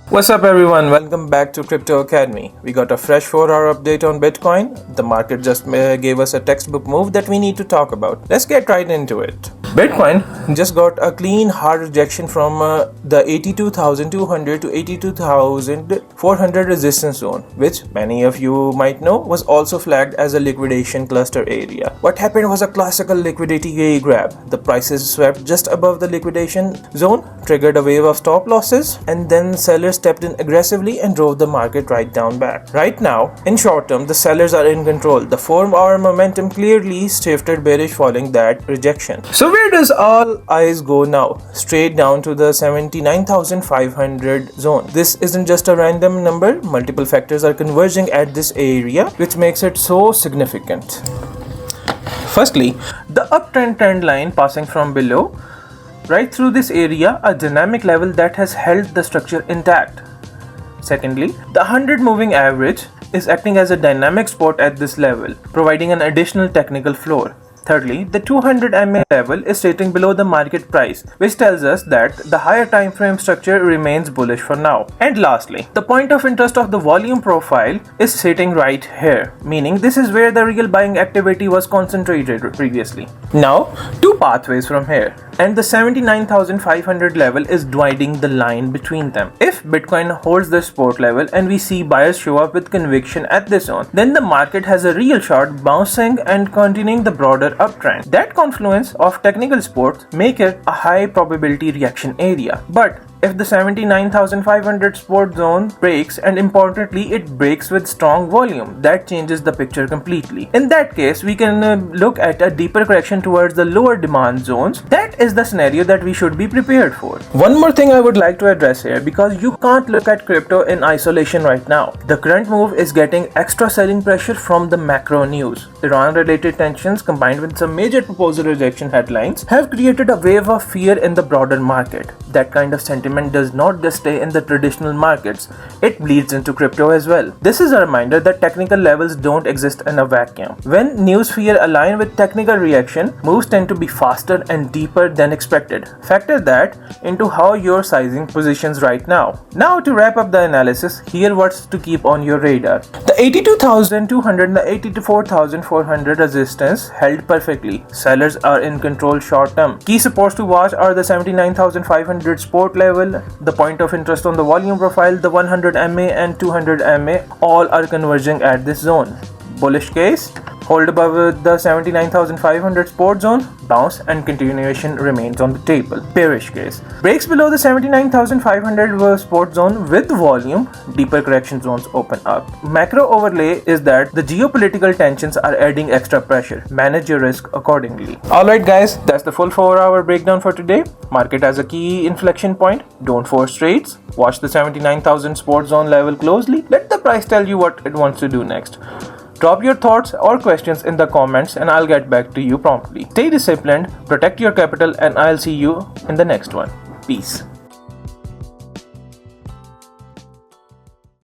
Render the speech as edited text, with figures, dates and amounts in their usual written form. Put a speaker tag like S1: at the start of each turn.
S1: What's up everyone, welcome back to Crypto Academy. We got a fresh 4-hour update on Bitcoin. The market just gave us a textbook move that we need to talk about. Let's get right into it. Bitcoin just got a clean hard rejection from the 82,200 to 82,400 resistance zone, which many of you might know was also flagged as a liquidation cluster area. What happened was a classical liquidity grab. The prices swept just above the liquidation zone, triggered a wave of stop losses, and then sellers stepped in aggressively and drove the market right down back. Right now, in short term, the sellers are in control. The 4-hour momentum clearly shifted bearish following that rejection. So where does all eyes go now? Straight down to the 79,500 zone. This isn't just a random number. Multiple factors are converging at this area, which makes it so significant. Firstly, the uptrend trend line passing from below right through this area, a dynamic level that has held the structure intact. Secondly, the 100 moving average is acting as a dynamic support at this level, providing an additional technical floor. Thirdly, the 200 MA level is sitting below the market price, which tells us that the higher time frame structure remains bullish for now. And lastly, the point of interest of the volume profile is sitting right here, meaning this is where the real buying activity was concentrated previously. Now, two pathways from here, and the 79,500 level is dividing the line between them. If Bitcoin holds the support level and we see buyers show up with conviction at this zone, then the market has a real shot bouncing and continuing the broader uptrend. That confluence of technical support make it a high probability reaction area. But if the 79,500 support zone breaks, and importantly it breaks with strong volume, that changes the picture completely. In that case, we can look at a deeper correction towards the lower demand zones. That is the scenario that we should be prepared for. One more thing I would like to address here, because you can't look at crypto in isolation right now. The current move is getting extra selling pressure from the macro news. Iran related tensions combined with some major proposal rejection headlines have created a wave of fear in the broader market. That kind of sentiment does not just stay in the traditional markets, it bleeds into crypto as well. This is a reminder that technical levels don't exist in a vacuum. When news fear align with technical reaction, moves tend to be faster and deeper than expected. Factor that into how you're sizing positions right now. Now to wrap up the analysis, here what's to keep on your radar. The 82,200 and the 84,400 resistance held perfectly. Sellers are in control short term. Key supports to watch are the 79,500 support level, the point of interest on the volume profile, the 100 MA and 200 MA, all are converging at this zone. Bullish case, hold above the 79,500 support zone, bounce and continuation remains on the table. Bearish case, breaks below the 79,500 support zone with volume, deeper correction zones open up. Macro overlay is that the geopolitical tensions are adding extra pressure. Manage your risk accordingly. Alright guys, that's the full 4-hour breakdown for today. Market has a key inflection point. Don't force trades. Watch the 79,000 support zone level closely. Let the price tell you what it wants to do next. Drop your thoughts or questions in the comments and I'll get back to you promptly. Stay disciplined, protect your capital, and I'll see you in the next one. Peace.